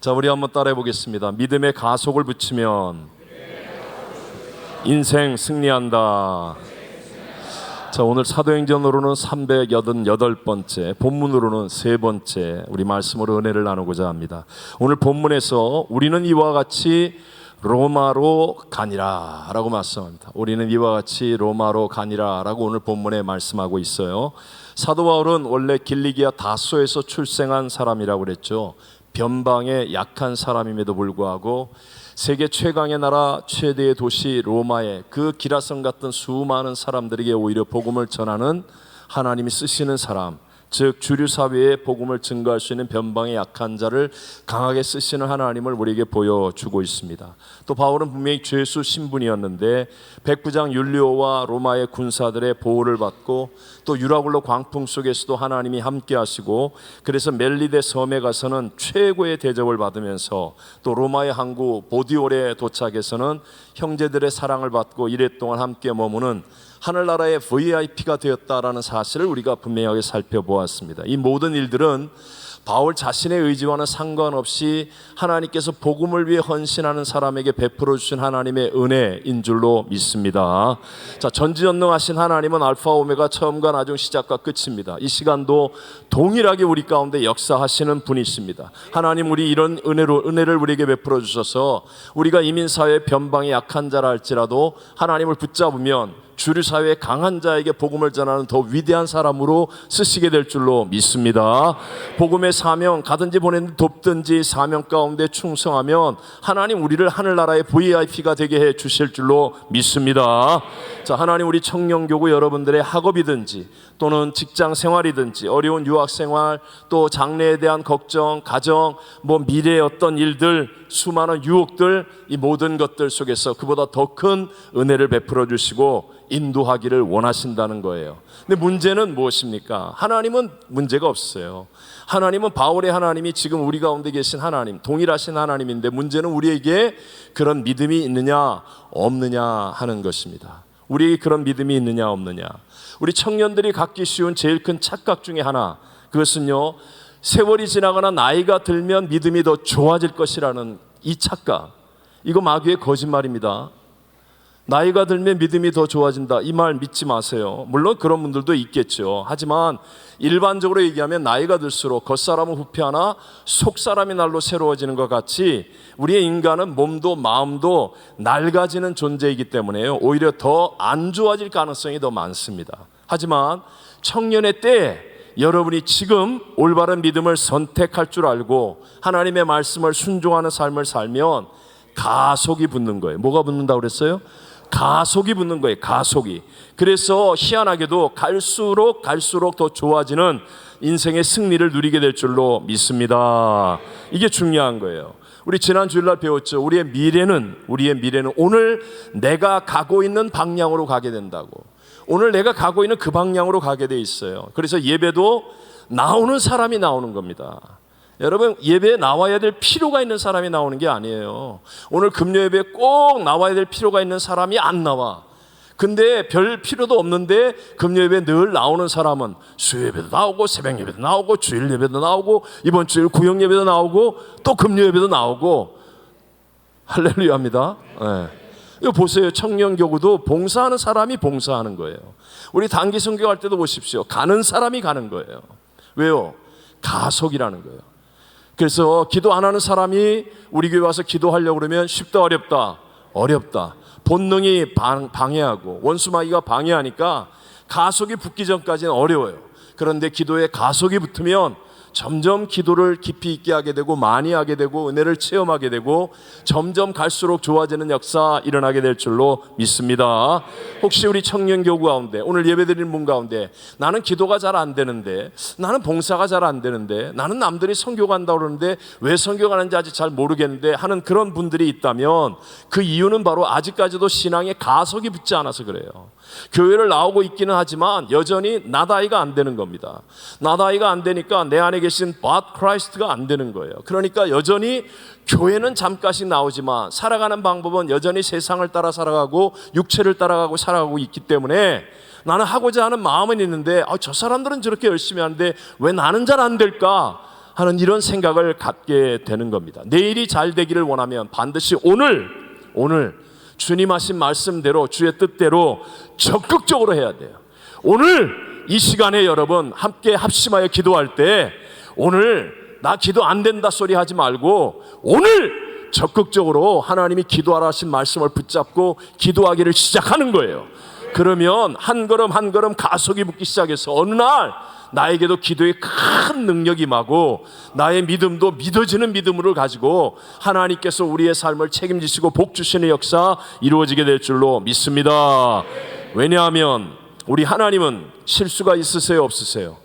자, 우리 한번 따라해 보겠습니다. 믿음의 가속을 붙이면 인생 승리한다. 자, 오늘 사도행전으로는 388번째, 본문으로는 3번째 우리 말씀으로 은혜를 나누고자 합니다. 오늘 본문에서 우리는 이와 같이 로마로 가니라 라고 말씀합니다. 우리는 이와 같이 로마로 가니라 라고 오늘 본문에 말씀하고 있어요. 사도 바울은 원래 길리기아 다소에서 출생한 사람이라고 그랬죠. 변방에 약한 사람임에도 불구하고 세계 최강의 나라, 최대의 도시 로마에 그 기라성 같은 수많은 사람들에게 오히려 복음을 전하는 하나님이 쓰시는 사람, 즉 주류 사회에 복음을 증거할 수 있는 변방의 약한 자를 강하게 쓰시는 하나님을 우리에게 보여주고 있습니다. 또 바울은 분명히 죄수 신분이었는데 백부장 율리오와 로마의 군사들의 보호를 받고 또 유라굴로 광풍 속에서도 하나님이 함께 하시고, 그래서 멜리데 섬에 가서는 최고의 대접을 받으면서 또 로마의 항구 보디올에 도착해서는 형제들의 사랑을 받고 이랫동안 함께 머무는 하늘나라의 VIP가 되었다라는 사실을 우리가 분명하게 살펴보았습니다. 이 모든 일들은 바울 자신의 의지와는 상관없이 하나님께서 복음을 위해 헌신하는 사람에게 베풀어 주신 하나님의 은혜인 줄로 믿습니다. 자, 전지전능하신 하나님은 알파 오메가, 처음과 나중, 시작과 끝입니다. 이 시간도 동일하게 우리 가운데 역사하시는 분이십니다. 하나님, 우리 이런 은혜를 우리에게 베풀어 주셔서 우리가 이민사회의 변방에 약한 자라 할지라도 하나님을 붙잡으면 주류 사회의 강한 자에게 복음을 전하는 더 위대한 사람으로 쓰시게 될 줄로 믿습니다. 복음의 사명, 가든지 보내든지 돕든지 사명 가운데 충성하면 하나님 우리를 하늘나라의 VIP가 되게 해 주실 줄로 믿습니다. 자, 하나님 우리 청년교구 여러분들의 학업이든지 또는 직장 생활이든지 어려운 유학 생활, 또 장래에 대한 걱정, 가정, 미래의 어떤 일들, 수많은 유혹들, 이 모든 것들 속에서 그보다 더 큰 은혜를 베풀어 주시고 인도하기를 원하신다는 거예요. 근데 문제는 무엇입니까? 하나님은 문제가 없어요. 하나님은, 바울의 하나님이 지금 우리 가운데 계신 하나님, 동일하신 하나님인데 문제는 우리에게 그런 믿음이 있느냐 없느냐 하는 것입니다. 우리에게 그런 믿음이 있느냐 없느냐. 우리 청년들이 갖기 쉬운 제일 큰 착각 중에 하나, 그것은요, 세월이 지나거나 나이가 들면 믿음이 더 좋아질 것이라는 이 착각, 이거 마귀의 거짓말입니다. 나이가 들면 믿음이 더 좋아진다, 이 말 믿지 마세요. 물론 그런 분들도 있겠죠. 하지만 일반적으로 얘기하면 나이가 들수록 겉사람은 후패하나 속사람이 날로 새로워지는 것 같이 우리의 인간은 몸도 마음도 낡아지는 존재이기 때문에 오히려 더 안 좋아질 가능성이 더 많습니다. 하지만 청년의 때에 여러분이 지금 올바른 믿음을 선택할 줄 알고 하나님의 말씀을 순종하는 삶을 살면 가속이 붙는 거예요. 뭐가 붙는다고 그랬어요? 가속이 붙는 거예요. 가속이. 그래서 희한하게도 갈수록 더 좋아지는 인생의 승리를 누리게 될 줄로 믿습니다. 이게 중요한 거예요. 우리 지난 주일날 배웠죠. 우리의 미래는 오늘 내가 가고 있는 방향으로 가게 된다고. 오늘 내가 가고 있는 그 방향으로 가게 돼 있어요. 그래서 예배도 나오는 사람이 나오는 겁니다. 여러분, 예배에 나와야 될 필요가 있는 사람이 나오는 게 아니에요. 오늘 금요 예배에 꼭 나와야 될 필요가 있는 사람이 안 나와. 근데 별 필요도 없는데 금요 예배에 늘 나오는 사람은 수요 예배도 나오고 새벽 예배도 나오고 주일 예배도 나오고 이번 주일 구역 예배도 나오고 또 금요 예배도 나오고, 할렐루야 합니다. 네. 이거 보세요. 청년교구도 봉사하는 사람이 봉사하는 거예요. 우리 단기 선교할 때도 보십시오. 가는 사람이 가는 거예요. 왜요? 가속이라는 거예요. 그래서 기도 안 하는 사람이 우리 교회 와서 기도하려고 그러면 쉽다 어렵다? 어렵다. 본능이 방해하고 원수마귀가 방해하니까 가속이 붙기 전까지는 어려워요. 그런데 기도에 가속이 붙으면 점점 기도를 깊이 있게 하게 되고 많이 하게 되고 은혜를 체험하게 되고 점점 갈수록 좋아지는 역사 일어나게 될 줄로 믿습니다. 혹시 우리 청년교구 가운데, 오늘 예배드리는 분 가운데 나는 기도가 잘 안 되는데, 나는 봉사가 잘 안 되는데, 나는 남들이 선교 간다고 그러는데 왜 선교 가는지 아직 잘 모르겠는데 하는 그런 분들이 있다면 그 이유는 바로 아직까지도 신앙에 가속이 붙지 않아서 그래요. 교회를 나오고 있기는 하지만 여전히 나다이가 안 되는 겁니다. 나다이가 안 되니까 내 안에 계신 but Christ가 안 되는 거예요. 그러니까 여전히 교회는 잠깐씩 나오지만 살아가는 방법은 여전히 세상을 따라 살아가고 육체를 따라가고 살아가고 있기 때문에 나는 하고자 하는 마음은 있는데 저 사람들은 저렇게 열심히 하는데 왜 나는 잘 안 될까 하는 이런 생각을 갖게 되는 겁니다. 내일이 잘 되기를 원하면 반드시 오늘 주님 하신 말씀대로, 주의 뜻대로 적극적으로 해야 돼요. 오늘 이 시간에 여러분 함께 합심하여 기도할 때, 오늘 나 기도 안 된다 소리 하지 말고 오늘 적극적으로 하나님이 기도하라 하신 말씀을 붙잡고 기도하기를 시작하는 거예요. 그러면 한 걸음 한 걸음 가속이 붙기 시작해서 어느 날 나에게도 기도에 큰 능력이 임하고 나의 믿음도 믿어지는 믿음을 가지고 하나님께서 우리의 삶을 책임지시고 복 주시는 역사 이루어지게 될 줄로 믿습니다. 왜냐하면 우리 하나님은 실수가 있으세요, 없으세요?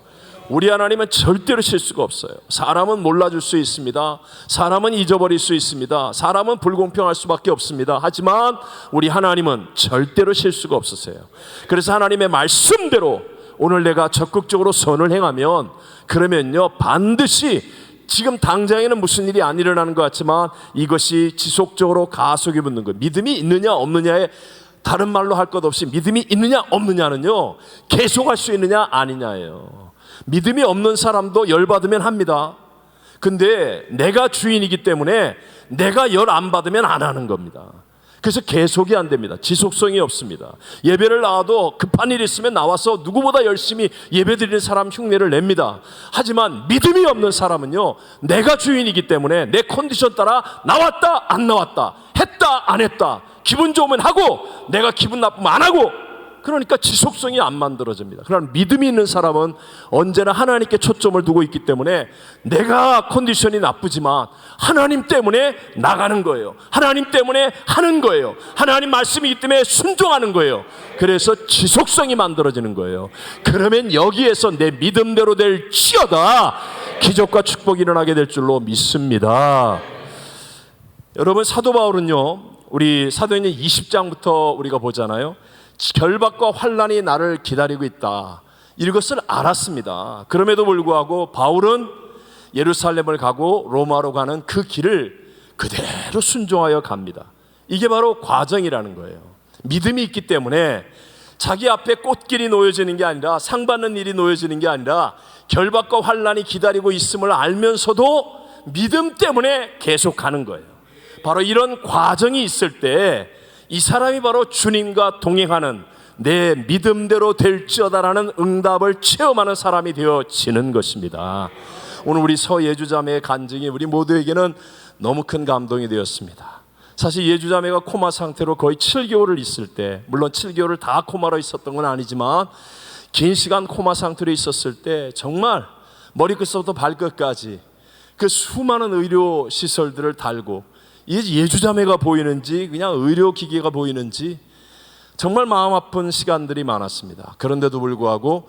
우리 하나님은 절대로 실수가 없어요. 사람은 몰라줄 수 있습니다. 사람은 잊어버릴 수 있습니다. 사람은 불공평할 수밖에 없습니다. 하지만 우리 하나님은 절대로 실수가 없으세요. 그래서 하나님의 말씀대로 오늘 내가 적극적으로 선을 행하면, 그러면요 반드시 지금 당장에는 무슨 일이 안 일어나는 것 같지만 이것이 지속적으로 가속이 붙는 거예요. 믿음이 있느냐 없느냐에 다른 말로 할 것 없이 믿음이 있느냐 없느냐는요 계속할 수 있느냐 아니냐예요. 믿음이 없는 사람도 열받으면 합니다. 근데 내가 주인이기 때문에 내가 열 안 받으면 안 하는 겁니다. 그래서 계속이 안 됩니다. 지속성이 없습니다. 예배를 나와도 급한 일이 있으면 나와서 누구보다 열심히 예배드리는 사람 흉내를 냅니다. 하지만 믿음이 없는 사람은요 내가 주인이기 때문에 내 컨디션 따라 나왔다 안 나왔다, 했다 안 했다, 기분 좋으면 하고 내가 기분 나쁘면 안 하고, 그러니까 지속성이 안 만들어집니다. 그러나 믿음이 있는 사람은 언제나 하나님께 초점을 두고 있기 때문에 내가 컨디션이 나쁘지만 하나님 때문에 나가는 거예요. 하나님 때문에 하는 거예요. 하나님 말씀이기 때문에 순종하는 거예요. 그래서 지속성이 만들어지는 거예요. 그러면 여기에서 내 믿음대로 될지어다 기적과 축복이 일어나게 될 줄로 믿습니다. 여러분, 사도 바울은요 우리 사도행전 20장부터 우리가 보잖아요. 결박과 환난이 나를 기다리고 있다, 이것을 알았습니다. 그럼에도 불구하고 바울은 예루살렘을 가고 로마로 가는 그 길을 그대로 순종하여 갑니다. 이게 바로 과정이라는 거예요. 믿음이 있기 때문에 자기 앞에 꽃길이 놓여지는 게 아니라, 상 받는 일이 놓여지는 게 아니라 결박과 환난이 기다리고 있음을 알면서도 믿음 때문에 계속 가는 거예요. 바로 이런 과정이 있을 때 이 사람이 바로 주님과 동행하는, 내 믿음대로 될지어다라는 응답을 체험하는 사람이 되어지는 것입니다. 오늘 우리 서예주자매의 간증이 우리 모두에게는 너무 큰 감동이 되었습니다. 사실 예주자매가 코마 상태로 거의 7개월을 있을 때, 물론 7개월을 다 코마로 있었던 건 아니지만 긴 시간 코마 상태로 있었을 때 정말 머리끝부터 발끝까지 그 수많은 의료 시설들을 달고, 이게 예주자매가 보이는지 그냥 의료기계가 보이는지 정말 마음 아픈 시간들이 많았습니다. 그런데도 불구하고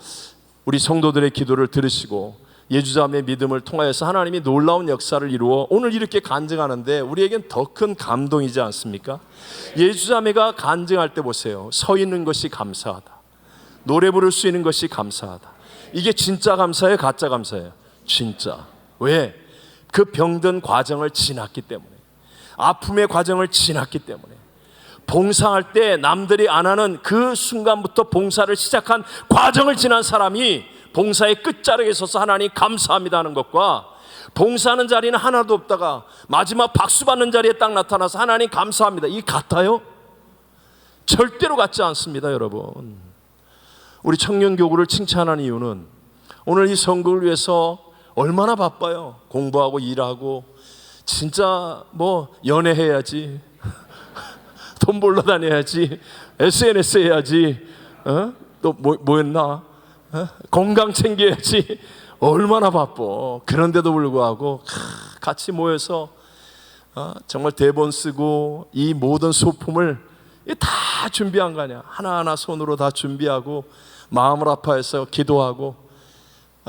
우리 성도들의 기도를 들으시고 예주자매의 믿음을 통하여서 하나님이 놀라운 역사를 이루어 오늘 이렇게 간증하는데 우리에겐 더 큰 감동이지 않습니까? 예주자매가 간증할 때 보세요. 서 있는 것이 감사하다, 노래 부를 수 있는 것이 감사하다. 이게 진짜 감사예요, 가짜 감사예요? 진짜. 왜? 그 병든 과정을 지났기 때문에, 아픔의 과정을 지났기 때문에, 봉사할 때 남들이 안 하는 그 순간부터 봉사를 시작한 과정을 지난 사람이 봉사의 끝자락에 서서 하나님 감사합니다 하는 것과, 봉사하는 자리는 하나도 없다가 마지막 박수 받는 자리에 딱 나타나서 하나님 감사합니다, 이 같아요? 절대로 같지 않습니다. 여러분, 우리 청년교구를 칭찬하는 이유는 오늘 이 선교를 위해서 얼마나 바빠요. 공부하고 일하고 진짜 뭐 연애해야지, 돈 벌러 다녀야지, SNS 해야지, 또 뭐였나, 건강 챙겨야지, 얼마나 바빠. 그런데도 불구하고 같이 모여서 정말 대본 쓰고 이 모든 소품을 다 준비한 거 아니야. 하나하나 손으로 다 준비하고 마음을 아파해서 기도하고,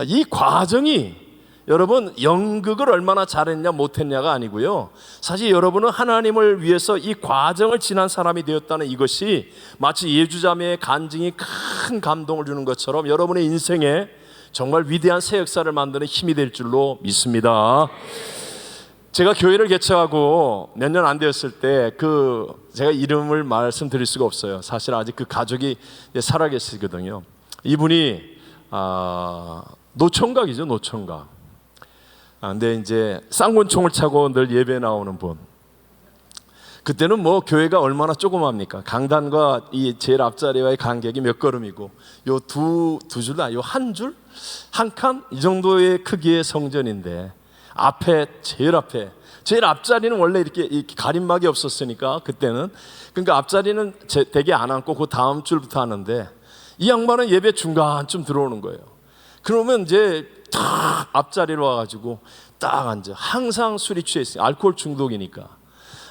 이 과정이 여러분 연극을 얼마나 잘했냐 못했냐가 아니고요, 사실 여러분은 하나님을 위해서 이 과정을 지난 사람이 되었다는 이것이 마치 예주자매의 간증이 큰 감동을 주는 것처럼 여러분의 인생에 정말 위대한 새 역사를 만드는 힘이 될 줄로 믿습니다. 제가 교회를 개척하고 몇 년 안 되었을 때 제가 이름을 말씀드릴 수가 없어요. 사실 아직 그 가족이 살아계시거든요. 이분이 노총각이죠. 노총각. 근데 이제 쌍권총을 차고 늘 예배 나오는 분. 그때는 뭐 교회가 얼마나 조그맣니까? 강단과 이 제일 앞자리와의 간격이 몇 걸음이고, 요 두 줄다, 요 한 줄, 한 칸 이 정도의 크기의 성전인데 제일 앞자리는 원래 이렇게 가림막이 없었으니까 그때는, 그러니까 앞자리는 대개 안 앉고 그 다음 줄부터 하는데, 이 양반은 예배 중간쯤 들어오는 거예요. 그러면 이제 딱 앞자리로 와가지고 딱 앉아. 항상 술이 취해 있어요. 알코올 중독이니까.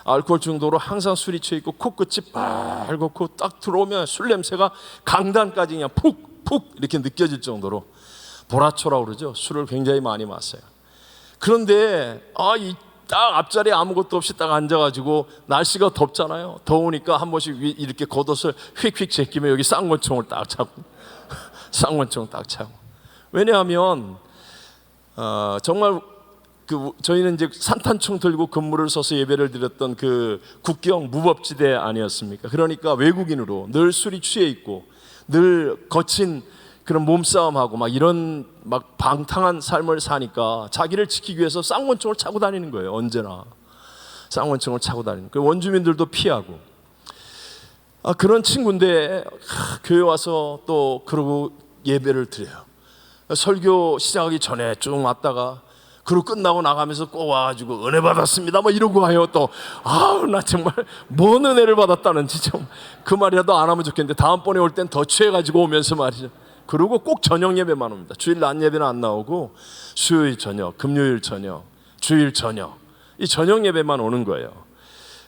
알코올 중독으로 항상 술이 취해 있고, 코끝이 빨갛고 딱 들어오면 술 냄새가 강단까지 그냥 푹 이렇게 느껴질 정도로 보라초라고 그러죠. 술을 굉장히 많이 마셔요. 그런데 이 딱 앞자리에 아무것도 없이 딱 앉아가지고, 날씨가 덥잖아요. 더우니까 한 번씩 이렇게 겉옷을 휙휙 제끼면 여기 쌍권총을 딱 차고 쌍권총 딱 차고. 왜냐하면 정말 저희는 이제 산탄총 들고 근무를 서서 예배를 드렸던 그 국경 무법지대 아니었습니까? 그러니까 외국인으로 늘 술이 취해 있고, 늘 거친 그런 몸싸움하고 막 이런 막 방탕한 삶을 사니까 자기를 지키기 위해서 쌍권총을 차고 다니는 거예요. 언제나 쌍권총을 차고 다니는. 그 원주민들도 피하고. 그런 친구인데 교회 와서 또 그러고 예배를 드려요. 설교 시작하기 전에 쭉 왔다가, 그리고 끝나고 나가면서 꼭 와가지고 은혜 받았습니다 뭐 이러고 와요. 또 나 정말 뭔 은혜를 받았다는지 좀 그 말이라도 안 하면 좋겠는데, 다음번에 올 땐 더 취해가지고 오면서 말이죠. 그리고 꼭 저녁 예배만 옵니다. 주일 낮 예배는 안 나오고 수요일 저녁, 금요일 저녁, 주일 저녁, 이 저녁 예배만 오는 거예요.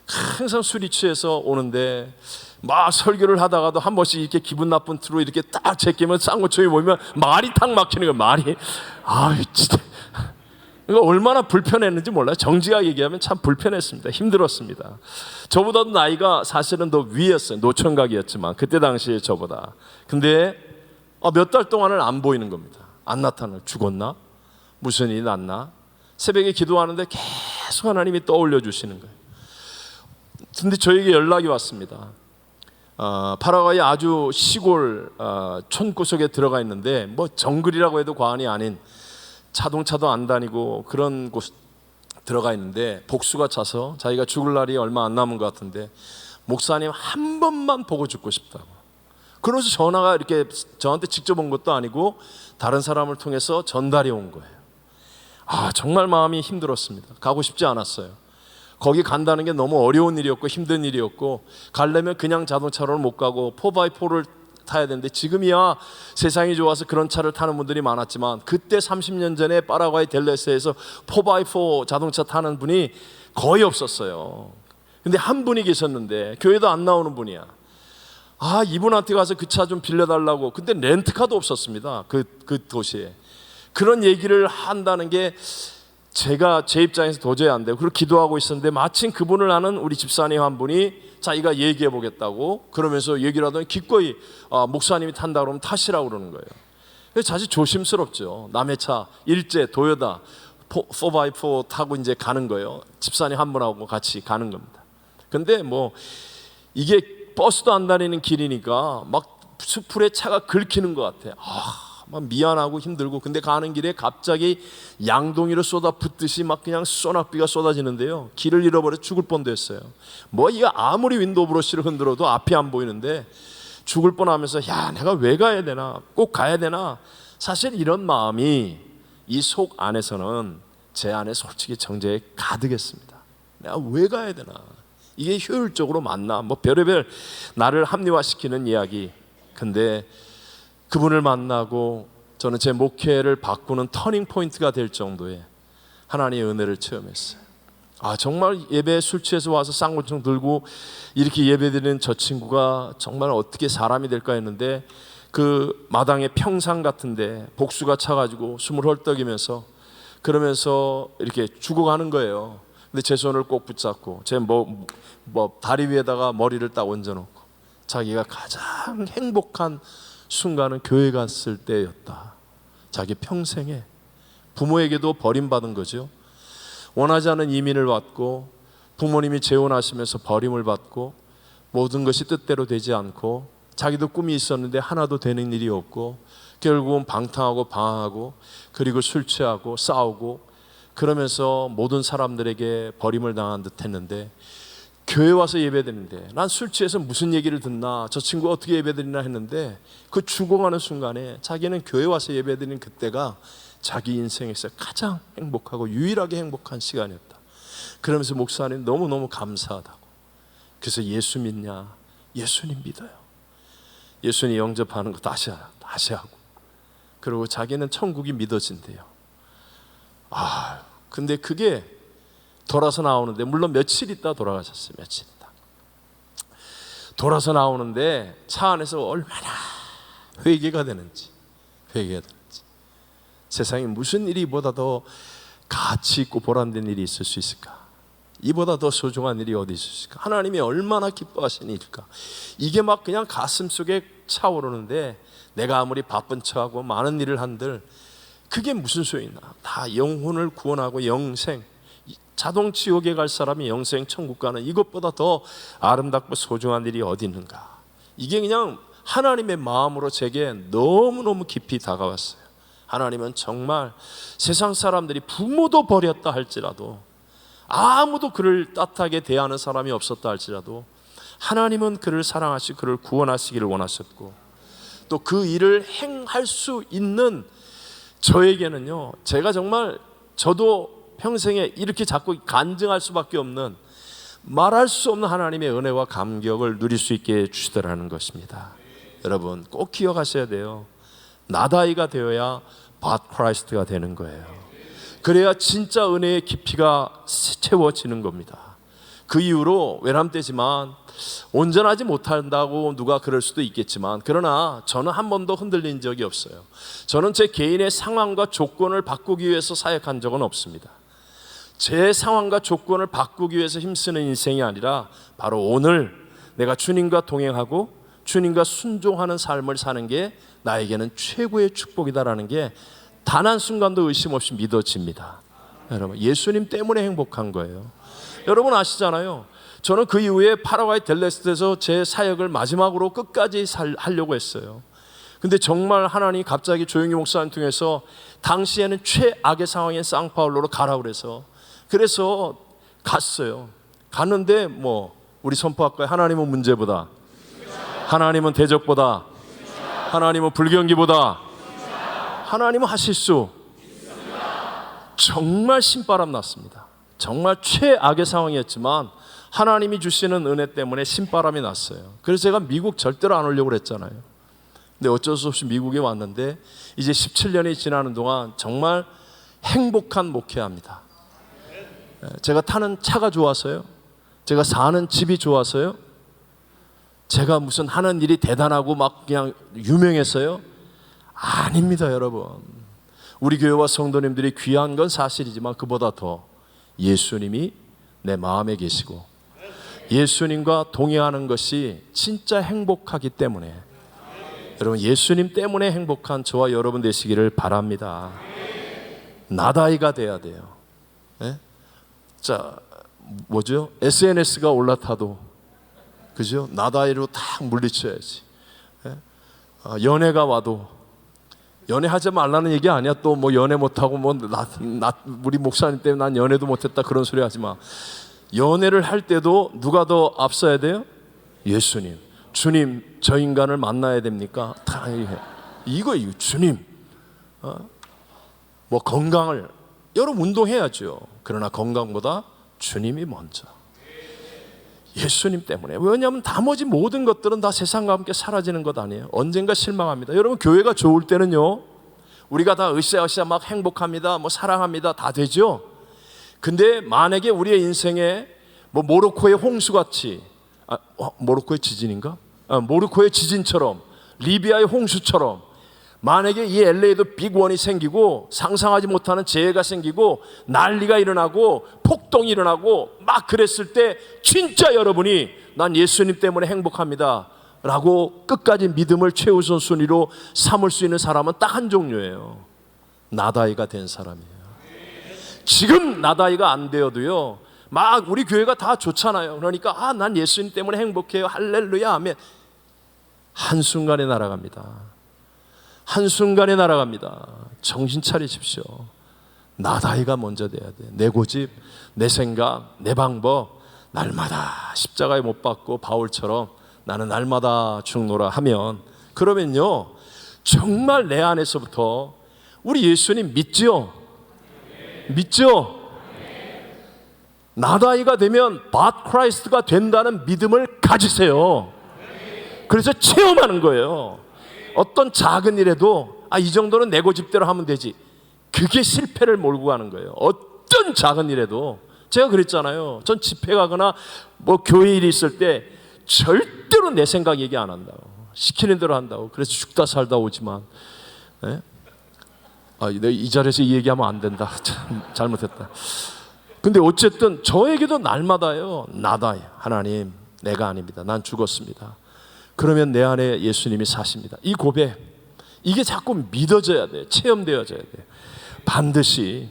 항상 술이 취해서 오는데, 막 설교를 하다가도 한 번씩 이렇게 기분 나쁜 투로 이렇게 딱 제끼면 쌍권총이 모이면 말이 탁 막히는 거예요. 말이 진짜 이거 얼마나 불편했는지 몰라요. 정직하게 얘기하면 참 불편했습니다. 힘들었습니다. 저보다도 나이가 사실은 더 위였어요. 노총각이었지만 그때 당시에 저보다. 근데 몇 달 동안은 안 보이는 겁니다. 안 나타나. 죽었나? 무슨 일이 났나? 새벽에 기도하는데 계속 하나님이 떠올려 주시는 거예요. 근데 저에게 연락이 왔습니다. 파라과이 아주 시골 촌구석에 들어가 있는데, 뭐 정글이라고 해도 과언이 아닌, 자동차도 안 다니고 그런 곳 들어가 있는데, 복수가 차서 자기가 죽을 날이 얼마 안 남은 것 같은데, 목사님 한 번만 보고 죽고 싶다고. 그래서 전화가 이렇게 저한테 직접 온 것도 아니고 다른 사람을 통해서 전달이 온 거예요. 정말 마음이 힘들었습니다. 가고 싶지 않았어요. 거기 간다는 게 너무 어려운 일이었고 힘든 일이었고, 가려면 그냥 자동차로는 못 가고 4x4를 타야 되는데, 지금이야 세상이 좋아서 그런 차를 타는 분들이 많았지만, 그때 30년 전에 파라과이 델레스에서 4x4 자동차 타는 분이 거의 없었어요. 근데 한 분이 계셨는데, 교회도 안 나오는 분이야. 이분한테 가서 그 차 좀 빌려달라고. 근데 렌트카도 없었습니다. 그 도시에. 그런 얘기를 한다는 게 제 입장에서 도저히 안 되고, 그리고 기도하고 있었는데, 마침 그분을 아는 우리 집사님 한 분이 자기가 얘기해 보겠다고 그러면서 얘기를 하더니 기꺼이 목사님이 탄다 그러면 타시라고 그러는 거예요. 그래서 사실 조심스럽죠. 남의 차, 일제, 도요타 4x4 타고 이제 가는 거예요. 집사님 한 분하고 같이 가는 겁니다. 근데 뭐 이게 버스도 안 다니는 길이니까 막 수풀에 차가 긁히는 것 같아. 막 미안하고 힘들고. 근데 가는 길에 갑자기 양동이로 쏟아붓듯이 막 그냥 소낙비가 쏟아지는데요. 길을 잃어버려 죽을 뻔도 했어요. 뭐 이거 아무리 윈도우 브러쉬를 흔들어도 앞이 안 보이는데 죽을 뻔하면서, 내가 왜 가야 되나, 꼭 가야 되나. 사실 이런 마음이 이 속 안에서는 제 안에 솔직히 정죄에 가득했습니다. 내가 왜 가야 되나, 이게 효율적으로 맞나, 뭐 별의별 나를 합리화시키는 이야기. 근데 그분을 만나고 저는 제 목회를 바꾸는 터닝 포인트가 될 정도의 하나님의 은혜를 체험했어요. 정말 예배에 술 취해서 와서 쌍권총 들고 이렇게 예배드리는 저 친구가 정말 어떻게 사람이 될까 했는데, 그 마당에 평상 같은데 복수가 차가지고 숨을 헐떡이면서 그러면서 이렇게 죽어가는 거예요. 근데 제 손을 꼭 붙잡고 제 다리 위에다가 머리를 딱 얹어놓고, 자기가 가장 행복한 순간은 교회 갔을 때였다. 자기 평생에 부모에게도 버림받은 거죠. 원하지 않은 이민을 받고 부모님이 재혼하시면서 버림을 받고 모든 것이 뜻대로 되지 않고, 자기도 꿈이 있었는데 하나도 되는 일이 없고, 결국은 방탕하고 방황하고, 그리고 술 취하고 싸우고, 그러면서 모든 사람들에게 버림을 당한 듯 했는데 교회 와서 예배드리는데 난 술 취해서 무슨 얘기를 듣나, 저 친구가 어떻게 예배드리나 했는데 그 죽어가는 순간에 자기는 교회 와서 예배드리는 그때가 자기 인생에서 가장 행복하고 유일하게 행복한 시간이었다. 그러면서 목사님 너무너무 감사하다고. 그래서 예수 믿냐? 예수님 믿어요. 예수님 영접하는 거 다시 하고. 그리고 자기는 천국이 믿어진대요. 근데 그게 돌아서 나오는데, 물론 며칠 있다 돌아가셨어요. 며칠 있다 돌아서 나오는데 차 안에서 얼마나 회개가 되는지. 세상에 무슨 일이 보다 더 가치 있고 보람된 일이 있을 수 있을까? 이보다 더 소중한 일이 어디 있을까? 하나님이 얼마나 기뻐하시는 일일까? 이게 막 그냥 가슴 속에 차오르는데, 내가 아무리 바쁜 척하고 많은 일을 한들 그게 무슨 소용이나. 다 영혼을 구원하고 영생, 자동 지옥에 갈 사람이 영생 천국 가는 이것보다 더 아름답고 소중한 일이 어디 있는가. 이게 그냥 하나님의 마음으로 제게 너무너무 깊이 다가왔어요. 하나님은 정말 세상 사람들이 부모도 버렸다 할지라도, 아무도 그를 따뜻하게 대하는 사람이 없었다 할지라도 하나님은 그를 사랑하시고 그를 구원하시기를 원하셨고, 또 그 일을 행할 수 있는 저에게는요, 제가 정말 저도 평생에 이렇게 자꾸 간증할 수밖에 없는, 말할 수 없는 하나님의 은혜와 감격을 누릴 수 있게 해주시더라는 것입니다. 여러분 꼭 기억하셔야 돼요. 나다이가 되어야 밭 크라이스트가 되는 거예요. 그래야 진짜 은혜의 깊이가 채워지는 겁니다. 그 이후로 외람되지만 온전하지 못한다고 누가 그럴 수도 있겠지만, 그러나 저는 한 번도 흔들린 적이 없어요. 저는 제 개인의 상황과 조건을 바꾸기 위해서 사역한 적은 없습니다. 제 상황과 조건을 바꾸기 위해서 힘쓰는 인생이 아니라 바로 오늘 내가 주님과 동행하고 주님과 순종하는 삶을 사는 게 나에게는 최고의 축복이다라는 게 단 한순간도 의심 없이 믿어집니다. 여러분 예수님 때문에 행복한 거예요. 여러분 아시잖아요. 저는 그 이후에 파라과이 델레스트에서 제 사역을 마지막으로 끝까지 하려고 했어요. 근데 정말 하나님이 갑자기 조용히 목사님 통해서 당시에는 최악의 상황인 상파울로로 가라 그래서 갔어요. 갔는데 우리 선포할까요? 하나님은 문제보다, 하나님은 대적보다, 하나님은 불경기보다, 하나님은 하실 수. 정말 신바람 났습니다. 정말 최악의 상황이었지만 하나님이 주시는 은혜 때문에 신바람이 났어요. 그래서 제가 미국 절대로 안 오려고 그랬잖아요. 근데 어쩔 수 없이 미국에 왔는데 이제 17년이 지나는 동안 정말 행복한 목회합니다. 제가 타는 차가 좋아서요? 제가 사는 집이 좋아서요? 제가 무슨 하는 일이 대단하고 막 그냥 유명했어요? 아닙니다, 여러분. 우리 교회와 성도님들이 귀한 건 사실이지만 그보다 더 예수님이 내 마음에 계시고 예수님과 동행하는 것이 진짜 행복하기 때문에, 여러분 예수님 때문에 행복한 저와 여러분 되시기를 바랍니다. 나다이가 돼야 돼요. 자, SNS가 올라타도 그죠? 나다이로 딱 물리쳐야지. 연애가 와도, 연애하지 말라는 얘기 아니야. 또 연애 못하고 우리 목사님 때문에 난 연애도 못했다 그런 소리 하지 마. 연애를 할 때도 누가 더 앞서야 돼요? 예수님. 주님, 저 인간을 만나야 됩니까? 이거 주님. 건강을, 여러분 운동해야죠. 그러나 건강보다 주님이 먼저. 예수님 때문에. 왜냐하면 나머지 모든 것들은 다 세상과 함께 사라지는 것 아니에요. 언젠가 실망합니다. 여러분 교회가 좋을 때는요, 우리가 다 으쌰으쌰 막 행복합니다, 사랑합니다, 다 되죠. 근데 만약에 우리의 인생에 모로코의 홍수같이, 모로코의 지진인가? 모로코의 지진처럼, 리비아의 홍수처럼 만약에 이 LA도 빅원이 생기고 상상하지 못하는 재해가 생기고 난리가 일어나고 폭동이 일어나고 막 그랬을 때 진짜 여러분이 난 예수님 때문에 행복합니다 라고 끝까지 믿음을 최우선 순위로 삼을 수 있는 사람은 딱 한 종류예요. 나다이가 된 사람이에요. 지금 나다이가 안 되어도요, 막 우리 교회가 다 좋잖아요. 그러니까 난 예수님 때문에 행복해요, 할렐루야 하면 한순간에 날아갑니다. 한순간에 날아갑니다. 정신 차리십시오. 나다이가 먼저 돼야 돼. 내 고집, 내 생각, 내 방법, 날마다 십자가에 못 박고 바울처럼 나는 날마다 죽노라 하면, 그러면요 정말 내 안에서부터 우리 예수님 믿죠? 믿죠? 나다이가 되면 밭 크라이스트가 된다는 믿음을 가지세요. 그래서 체험하는 거예요. 어떤 작은 일에도 이 정도는 내 고집대로 하면 되지, 그게 실패를 몰고 가는 거예요. 어떤 작은 일에도. 제가 그랬잖아요. 전 집회 가거나 뭐 교회 일이 있을 때 절대로 내 생각 얘기 안 한다고, 시키는 대로 한다고. 그래서 죽다 살다 오지만, 내가 이 자리에서 이 얘기하면 안 된다. 참 잘못했다. 근데 어쨌든 저에게도 날마다요, 나다, 하나님 내가 아닙니다. 난 죽었습니다. 그러면 내 안에 예수님이 사십니다. 이 고백, 이게 자꾸 믿어져야 돼. 체험되어져야 돼. 반드시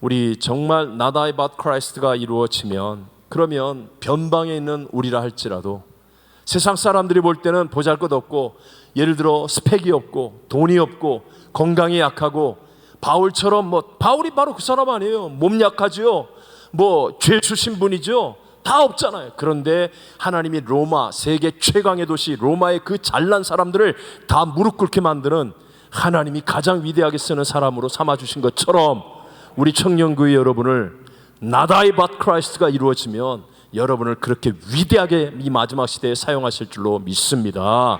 우리 정말 나다이 밭 크라이스트가 이루어지면, 그러면 변방에 있는 우리라 할지라도 세상 사람들이 볼 때는 보잘것없고, 예를 들어 스펙이 없고 돈이 없고 건강이 약하고, 바울처럼 바울이 바로 그 사람 아니에요. 몸 약하죠. 죄 주신 분이죠. 다 없잖아요. 그런데 하나님이 로마, 세계 최강의 도시 로마의 그 잘난 사람들을 다 무릎 꿇게 만드는, 하나님이 가장 위대하게 쓰는 사람으로 삼아주신 것처럼, 우리 청년교회 여러분을 나다이 밭 크라이스트가 이루어지면 여러분을 그렇게 위대하게 이 마지막 시대에 사용하실 줄로 믿습니다.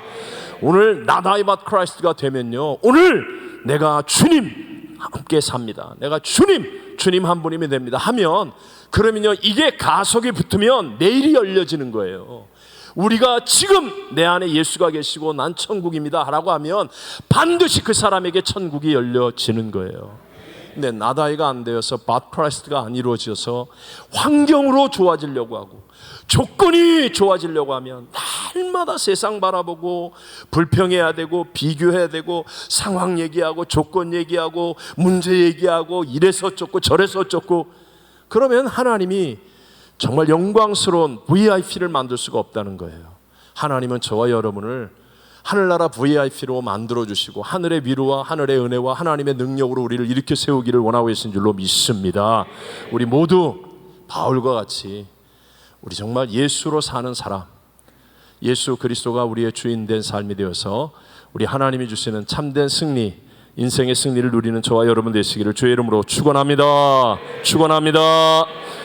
오늘 나다이 밭 크라이스트가 되면요, 오늘 내가 주님 함께 삽니다. 내가 주님 한 분이면 됩니다 하면, 그러면요 이게 가속이 붙으면 내일이 열려지는 거예요. 우리가 지금 내 안에 예수가 계시고 난 천국입니다 라고 하면 반드시 그 사람에게 천국이 열려지는 거예요. 근데 나다이가 안 되어서, 밭 크라이스트가 안 이루어져서 환경으로 좋아지려고 하고 조건이 좋아지려고 하면 날마다 세상 바라보고 불평해야 되고 비교해야 되고 상황 얘기하고 조건 얘기하고 문제 얘기하고 이래서 어쩌고 저래서 어쩌고, 그러면 하나님이 정말 영광스러운 VIP를 만들 수가 없다는 거예요. 하나님은 저와 여러분을 하늘나라 VIP로 만들어주시고 하늘의 위로와 하늘의 은혜와 하나님의 능력으로 우리를 일으켜 세우기를 원하고 계신 줄로 믿습니다. 우리 모두 바울과 같이 우리 정말 예수로 사는 사람, 예수 그리스도가 우리의 주인 된 삶이 되어서 우리 하나님이 주시는 참된 승리, 인생의 승리를 누리는 저와 여러분 되시기를 주의 이름으로 축원합니다. 축원합니다.